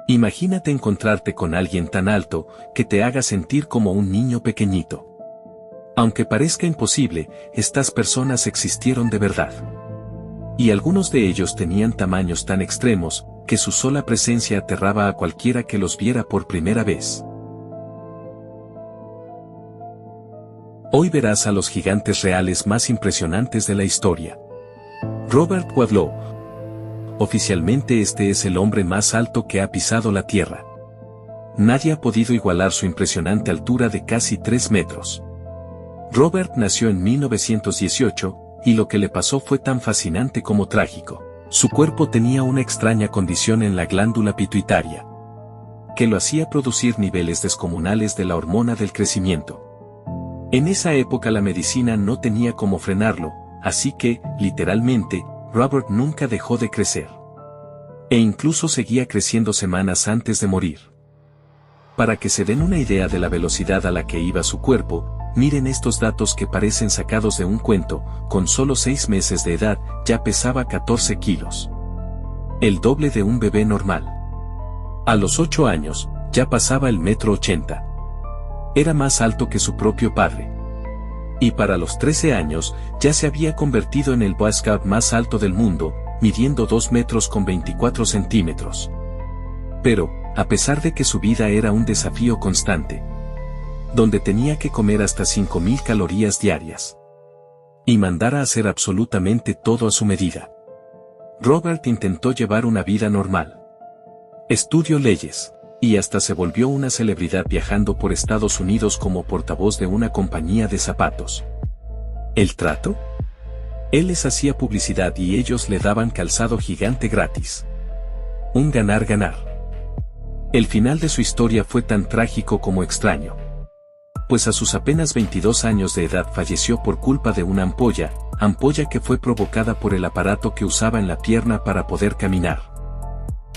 Imagínate encontrarte con alguien tan alto que te haga sentir como un niño pequeñito. Aunque parezca imposible, estas personas existieron de verdad. Y algunos de ellos tenían tamaños tan extremos, que su sola presencia aterraba a cualquiera que los viera por primera vez. Hoy verás a los gigantes reales más impresionantes de la historia. Robert Wadlow. Oficialmente este es el hombre más alto que ha pisado la Tierra. Nadie ha podido igualar su impresionante altura de casi 3 metros. Robert nació en 1918, y lo que le pasó fue tan fascinante como trágico. Su cuerpo tenía una extraña condición en la glándula pituitaria, que lo hacía producir niveles descomunales de la hormona del crecimiento. En esa época la medicina no tenía cómo frenarlo, así que, literalmente, Robert nunca dejó de crecer. E incluso seguía creciendo semanas antes de morir. Para que se den una idea de la velocidad a la que iba su cuerpo, miren estos datos que parecen sacados de un cuento. Con solo 6 meses de edad, ya pesaba 14 kilos. El doble de un bebé normal. A los 8 años, ya pasaba el 1,80 m. Era más alto que su propio padre. Y para los 13 años, ya se había convertido en el Boy Scout más alto del mundo, midiendo 2 metros con 24 centímetros. Pero, a pesar de que su vida era un desafío constante, donde tenía que comer hasta 5.000 calorías diarias, y mandar a hacer absolutamente todo a su medida, Robert intentó llevar una vida normal. Estudió leyes, y hasta se volvió una celebridad viajando por Estados Unidos como portavoz de una compañía de zapatos. ¿El trato? Él les hacía publicidad y ellos le daban calzado gigante gratis. Un ganar-ganar. El final de su historia fue tan trágico como extraño, pues a sus apenas 22 años de edad falleció por culpa de una ampolla que fue provocada por el aparato que usaba en la pierna para poder caminar.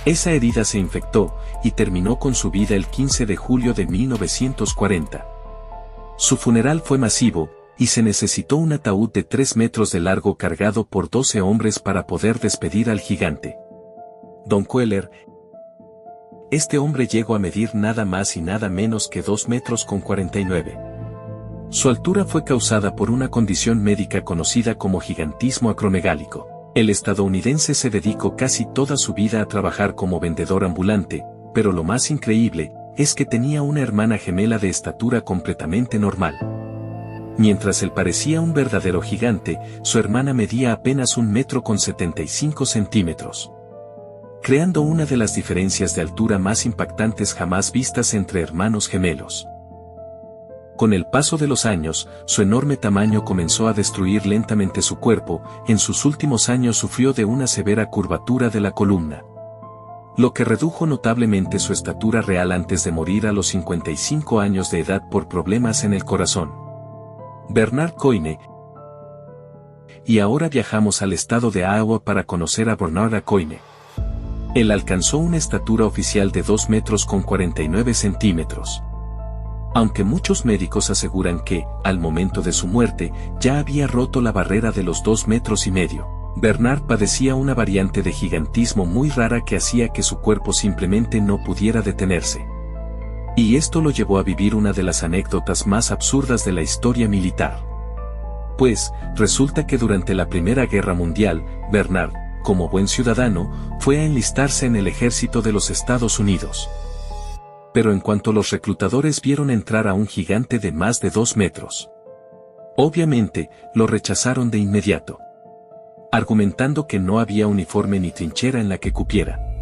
Esa herida se infectó, y terminó con su vida el 15 de julio de 1940. Su funeral fue masivo, y se necesitó un ataúd de 3 metros de largo cargado por 12 hombres para poder despedir al gigante. Don Queller. Este hombre llegó a medir nada más y nada menos que 2 metros con 49. Su altura fue causada por una condición médica conocida como gigantismo acromegálico. El estadounidense se dedicó casi toda su vida a trabajar como vendedor ambulante, pero lo más increíble es que tenía una hermana gemela de estatura completamente normal. Mientras él parecía un verdadero gigante, su hermana medía apenas 1 metro con 75 centímetros. Creando una de las diferencias de altura más impactantes jamás vistas entre hermanos gemelos. Con el paso de los años, su enorme tamaño comenzó a destruir lentamente su cuerpo. En sus últimos años sufrió de una severa curvatura de la columna, lo que redujo notablemente su estatura real antes de morir a los 55 años de edad por problemas en el corazón. Bernard Coyne. Y ahora viajamos al estado de Iowa para conocer a Bernard Coyne. Él alcanzó una estatura oficial de 2 metros con 49 centímetros. Aunque muchos médicos aseguran que, al momento de su muerte, ya había roto la barrera de los 2,5 metros, Bernard padecía una variante de gigantismo muy rara que hacía que su cuerpo simplemente no pudiera detenerse. Y esto lo llevó a vivir una de las anécdotas más absurdas de la historia militar. Pues, resulta que durante la Primera Guerra Mundial, Bernard, como buen ciudadano, fue a enlistarse en el ejército de los Estados Unidos. Pero en cuanto los reclutadores vieron entrar a un gigante de más de 2 metros, obviamente, lo rechazaron de inmediato, argumentando que no había uniforme ni trinchera en la que cupiera.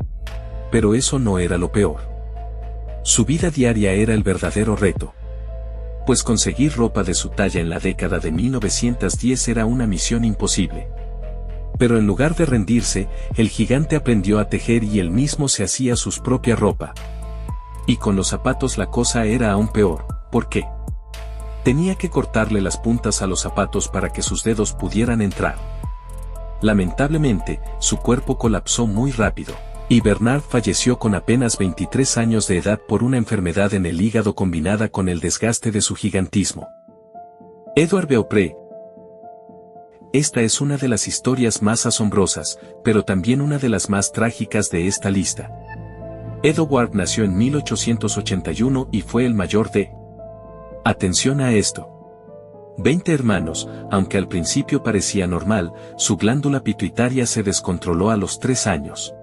Pero eso no era lo peor. Su vida diaria era el verdadero reto, pues conseguir ropa de su talla en la década de 1910 era una misión imposible. Pero en lugar de rendirse, el gigante aprendió a tejer y él mismo se hacía su propia ropa. Y con los zapatos la cosa era aún peor. ¿Por qué? Tenía que cortarle las puntas a los zapatos para que sus dedos pudieran entrar. Lamentablemente, su cuerpo colapsó muy rápido, y Bernard falleció con apenas 23 años de edad por una enfermedad en el hígado combinada con el desgaste de su gigantismo. Edward Beaupré. Esta es una de las historias más asombrosas, pero también una de las más trágicas de esta lista. Edward nació en 1881 y fue el mayor de... Atención a esto. 20 hermanos, aunque al principio parecía normal, su glándula pituitaria se descontroló a los 3 años.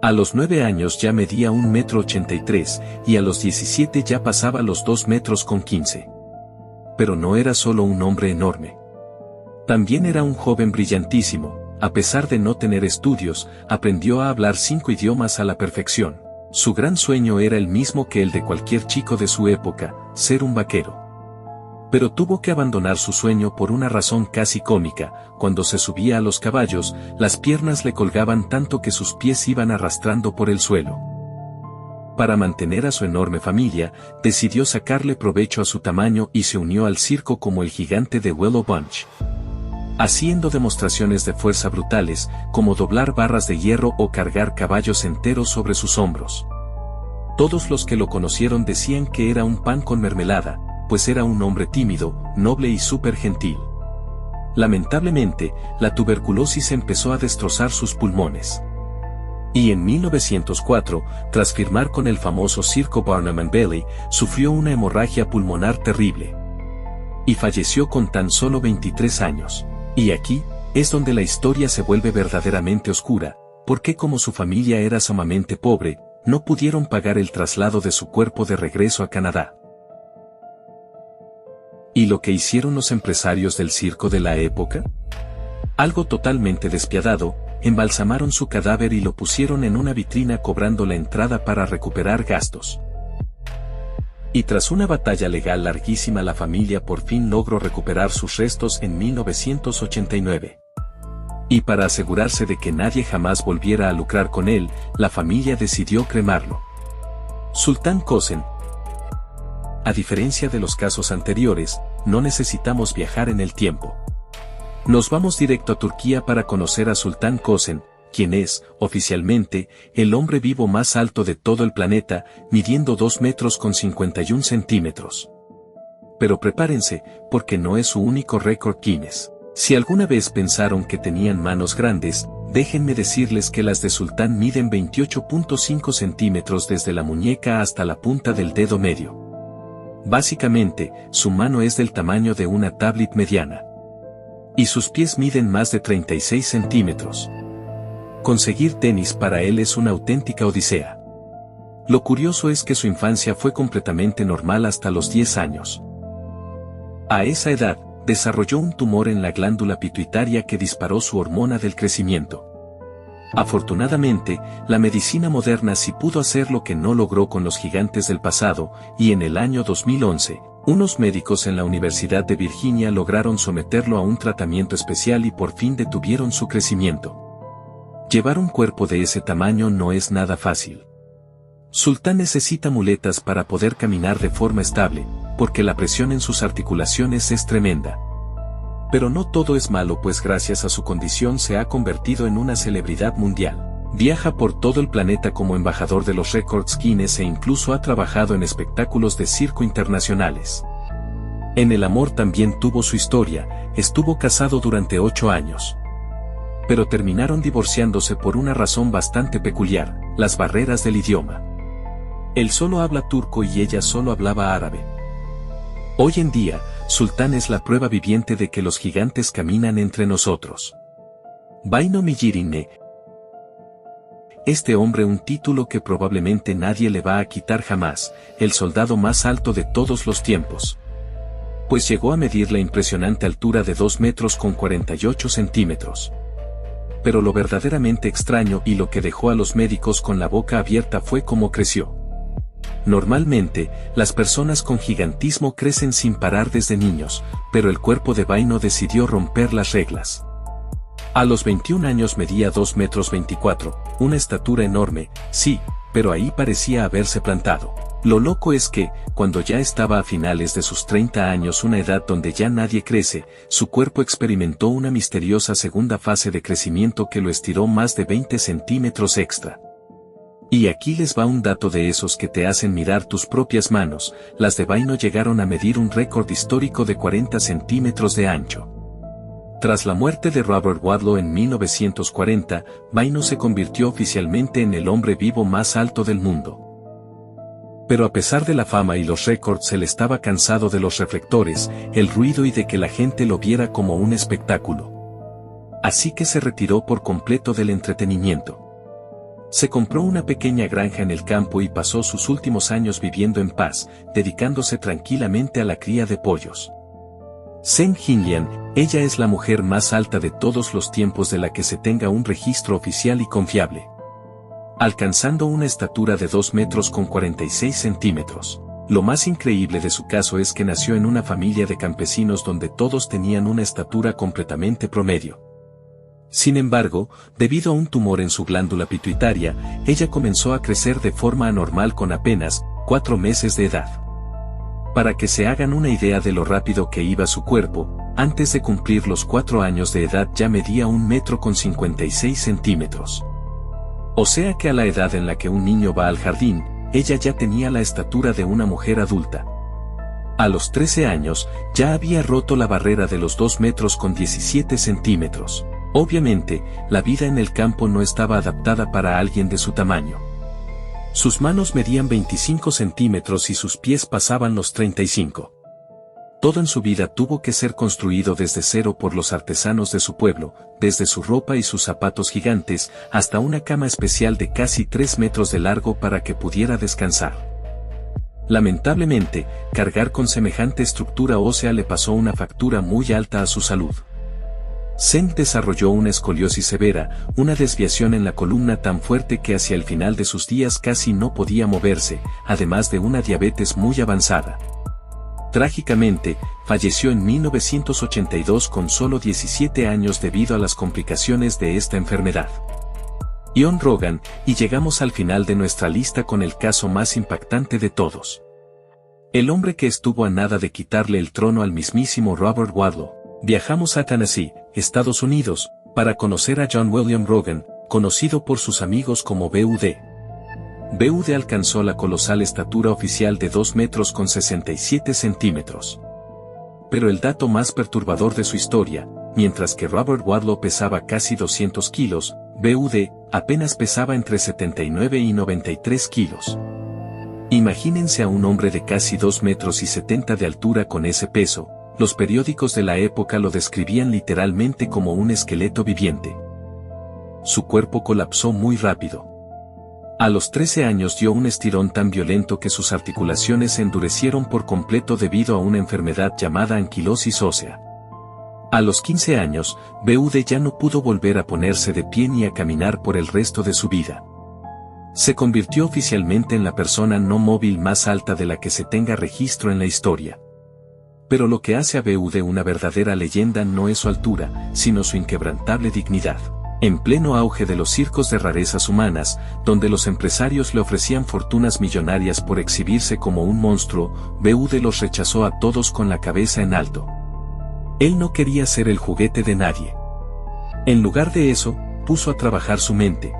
A los 9 años ya medía 1,83 m y a los 17 ya pasaba los 2,15 m. Pero no era solo un hombre enorme. También era un joven brillantísimo, a pesar de no tener estudios, aprendió a hablar 5 idiomas a la perfección. Su gran sueño era el mismo que el de cualquier chico de su época, ser un vaquero. Pero tuvo que abandonar su sueño por una razón casi cómica. Cuando se subía a los caballos, las piernas le colgaban tanto que sus pies iban arrastrando por el suelo. Para mantener a su enorme familia, decidió sacarle provecho a su tamaño y se unió al circo como el gigante de Willow Bunch, haciendo demostraciones de fuerza brutales, como doblar barras de hierro o cargar caballos enteros sobre sus hombros. Todos los que lo conocieron decían que era un pan con mermelada, pues era un hombre tímido, noble y súper gentil. Lamentablemente, la tuberculosis empezó a destrozar sus pulmones. Y en 1904, tras firmar con el famoso circo Barnum & Bailey, sufrió una hemorragia pulmonar terrible. Y falleció con tan solo 23 años. Y aquí, es donde la historia se vuelve verdaderamente oscura, porque como su familia era sumamente pobre, no pudieron pagar el traslado de su cuerpo de regreso a Canadá. ¿Y lo que hicieron los empresarios del circo de la época? Algo totalmente despiadado, embalsamaron su cadáver y lo pusieron en una vitrina cobrando la entrada para recuperar gastos. Y tras una batalla legal larguísima la familia por fin logró recuperar sus restos en 1989. Y para asegurarse de que nadie jamás volviera a lucrar con él, la familia decidió cremarlo. Sultan Kösen. A diferencia de los casos anteriores, no necesitamos viajar en el tiempo. Nos vamos directo a Turquía para conocer a Sultan Kösen, quien es, oficialmente, el hombre vivo más alto de todo el planeta, midiendo 2,51 m. Pero prepárense, porque no es su único récord Guinness. Si alguna vez pensaron que tenían manos grandes, déjenme decirles que las de Sultán miden 28,5 centímetros desde la muñeca hasta la punta del dedo medio. Básicamente, su mano es del tamaño de una tablet mediana. Y sus pies miden más de 36 centímetros. Conseguir tenis para él es una auténtica odisea. Lo curioso es que su infancia fue completamente normal hasta los 10 años. A esa edad, desarrolló un tumor en la glándula pituitaria que disparó su hormona del crecimiento. Afortunadamente, la medicina moderna sí pudo hacer lo que no logró con los gigantes del pasado, y en el año 2011, unos médicos en la Universidad de Virginia lograron someterlo a un tratamiento especial y por fin detuvieron su crecimiento. Llevar un cuerpo de ese tamaño no es nada fácil. Sultán necesita muletas para poder caminar de forma estable, porque la presión en sus articulaciones es tremenda. Pero no todo es malo, pues gracias a su condición se ha convertido en una celebridad mundial. Viaja por todo el planeta como embajador de los récords Guinness e incluso ha trabajado en espectáculos de circo internacionales. En el amor también tuvo su historia, estuvo casado durante 8 años. Pero terminaron divorciándose por una razón bastante peculiar, las barreras del idioma. Él solo habla turco y ella solo hablaba árabe. Hoy en día, Sultán es la prueba viviente de que los gigantes caminan entre nosotros. Vaino Miyirine. Este hombre, un título que probablemente nadie le va a quitar jamás, el soldado más alto de todos los tiempos. Pues llegó a medir la impresionante altura de 2,48 m. Pero lo verdaderamente extraño y lo que dejó a los médicos con la boca abierta fue cómo creció. Normalmente, las personas con gigantismo crecen sin parar desde niños, pero el cuerpo de Vaino decidió romper las reglas. A los 21 años medía 2,24 m, una estatura enorme, sí, pero ahí parecía haberse plantado. Lo loco es que, cuando ya estaba a finales de sus 30 años, una edad donde ya nadie crece, su cuerpo experimentó una misteriosa segunda fase de crecimiento que lo estiró más de 20 centímetros extra. Y aquí les va un dato de esos que te hacen mirar tus propias manos. Las de Vaino llegaron a medir un récord histórico de 40 centímetros de ancho. Tras la muerte de Robert Wadlow en 1940, Vaino se convirtió oficialmente en el hombre vivo más alto del mundo. Pero a pesar de la fama y los récords, él estaba cansado de los reflectores, el ruido y de que la gente lo viera como un espectáculo. Así que se retiró por completo del entretenimiento. Se compró una pequeña granja en el campo y pasó sus últimos años viviendo en paz, dedicándose tranquilamente a la cría de pollos. Zheng Jinlian, ella es la mujer más alta de todos los tiempos de la que se tenga un registro oficial y confiable, alcanzando una estatura de 2 metros con 46 centímetros. Lo más increíble de su caso es que nació en una familia de campesinos donde todos tenían una estatura completamente promedio. Sin embargo, debido a un tumor en su glándula pituitaria, ella comenzó a crecer de forma anormal con apenas 4 meses de edad. Para que se hagan una idea de lo rápido que iba su cuerpo, antes de cumplir los 4 años de edad ya medía 1 metro con 56 centímetros. O sea que a la edad en la que un niño va al jardín, ella ya tenía la estatura de una mujer adulta. A los 13 años, ya había roto la barrera de los 2 metros con 17 centímetros. Obviamente, la vida en el campo no estaba adaptada para alguien de su tamaño. Sus manos medían 25 centímetros y sus pies pasaban los 35. Todo en su vida tuvo que ser construido desde cero por los artesanos de su pueblo, desde su ropa y sus zapatos gigantes, hasta una cama especial de casi 3 metros de largo para que pudiera descansar. Lamentablemente, cargar con semejante estructura ósea le pasó una factura muy alta a su salud. Zheng desarrolló una escoliosis severa, una desviación en la columna tan fuerte que hacia el final de sus días casi no podía moverse, además de una diabetes muy avanzada. Trágicamente, falleció en 1982 con solo 17 años debido a las complicaciones de esta enfermedad. Ian Rogan, y llegamos al final de nuestra lista con el caso más impactante de todos. El hombre que estuvo a nada de quitarle el trono al mismísimo Robert Wadlow. Viajamos a Tennessee, Estados Unidos, para conocer a John William Rogan, conocido por sus amigos como BUD. BUD alcanzó la colosal estatura oficial de 2 metros con 67 centímetros. Pero el dato más perturbador de su historia, mientras que Robert Wadlow pesaba casi 200 kilos, BUD apenas pesaba entre 79 y 93 kilos. Imagínense a un hombre de casi 2 metros y 70 de altura con ese peso. Los periódicos de la época lo describían literalmente como un esqueleto viviente. Su cuerpo colapsó muy rápido. A los 13 años dio un estirón tan violento que sus articulaciones se endurecieron por completo debido a una enfermedad llamada anquilosis ósea. A los 15 años, BUD ya no pudo volver a ponerse de pie ni a caminar por el resto de su vida. Se convirtió oficialmente en la persona no móvil más alta de la que se tenga registro en la historia. Pero lo que hace a BUD una verdadera leyenda no es su altura, sino su inquebrantable dignidad. En pleno auge de los circos de rarezas humanas, donde los empresarios le ofrecían fortunas millonarias por exhibirse como un monstruo, BUD los rechazó a todos con la cabeza en alto. Él no quería ser el juguete de nadie. En lugar de eso, puso a trabajar su mente.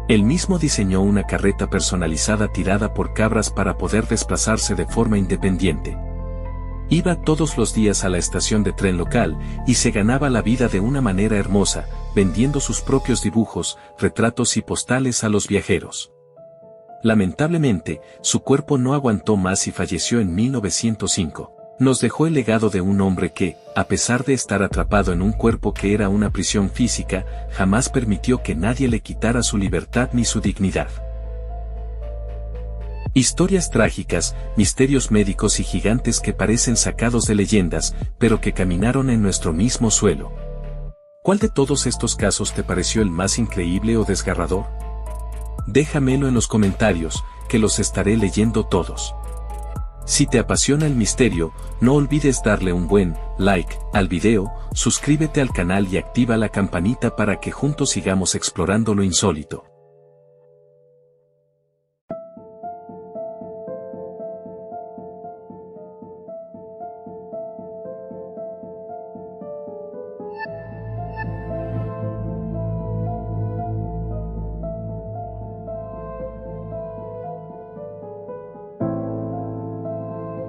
Él mismo diseñó una carreta personalizada tirada por cabras para poder desplazarse de forma independiente. Iba todos los días a la estación de tren local, y se ganaba la vida de una manera hermosa, vendiendo sus propios dibujos, retratos y postales a los viajeros. Lamentablemente, su cuerpo no aguantó más y falleció en 1905. Nos dejó el legado de un hombre que, a pesar de estar atrapado en un cuerpo que era una prisión física, jamás permitió que nadie le quitara su libertad ni su dignidad. Historias trágicas, misterios médicos y gigantes que parecen sacados de leyendas, pero que caminaron en nuestro mismo suelo. ¿Cuál de todos estos casos te pareció el más increíble o desgarrador? Déjamelo en los comentarios, que los estaré leyendo todos. Si te apasiona el misterio, no olvides darle un buen like al video, suscríbete al canal y activa la campanita para que juntos sigamos explorando lo insólito.